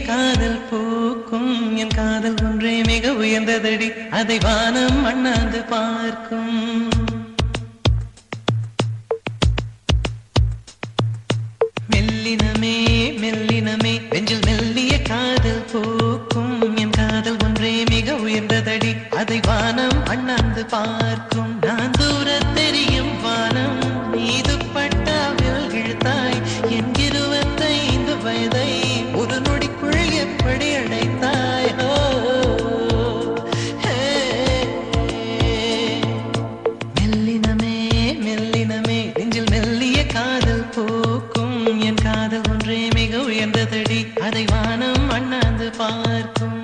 காதல் பூக்கும் என் காதல் ஒன்றே மிக உயர்ந்ததடி அதை வானம் அண்ணாந்து பார்க்கும் மெல்லினமே மெல்லினமே நெஞ்சில் மெல்லிய காதல் பூக்கும் என் காதல் ஒன்றே மிக உயர்ந்ததடி அதை வானம் அண்ணாந்து பார்க்கும் நான் தூர தெரியும் வானம் மீது பட்டாவில் இழுத்தாய் என் 25 வயதை ஒரு நொடிக்குள் எப்படி அடைத்தாய் மெல்லினமே மெல்லினமே நெஞ்சில் மெல்லிய காதல் பூக்கும் என் காதல் ஒன்றே மிக உயர்ந்ததடி அதை வானம் அண்ணாந்து பார்க்கும்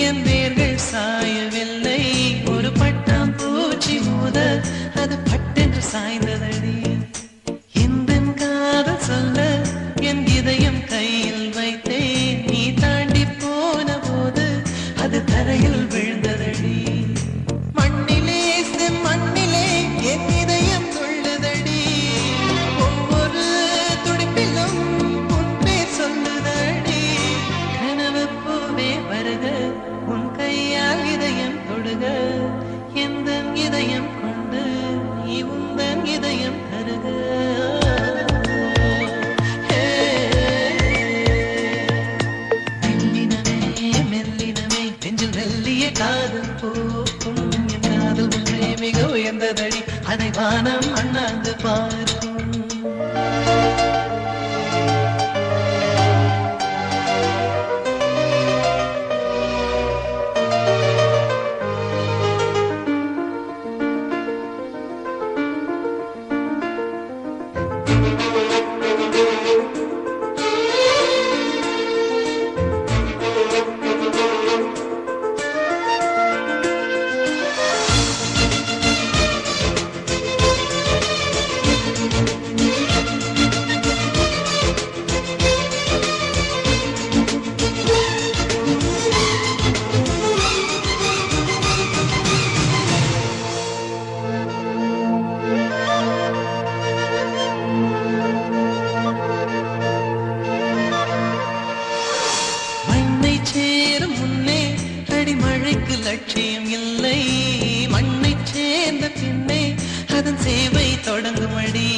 என் வேர்கள் சாயவில்லை ஒரு பட்டாம் பூச்சி மோத அது பட்டென்று சாய்ந்ததடி எந்த காதல் சொல்ல என் இதயம் கையில் வைத்தேன் நீ தாண்டி போன போது அது தரையில் விழுந்ததடி மண்ணிலே மண்ணிலே என் இதயம் துள்ளுதடி ஒவ்வொரு துடிப்பிலும் உன் பேர் சொல்லுதடி கனவு பூவே வருக உன் கையால் இதயம் தொடுக எந்த இதயம் கொண்டு நீ உந்தன் இதயம் தருக மெல்லினமே மெல்லினமே நெஞ்சில் மெல்லிய காதல் பூக்கும் என் காதல் ஒன்றே மிக உயர்ந்ததடி அதை வானம் அண்ணாந்து பார்க்கும் சேரும் முன்னே அடிமழைக்கு லட்சியம் இல்லை மண்ணை சேர்ந்த பின்னே அதன் சேவை தொடங்கும் அடி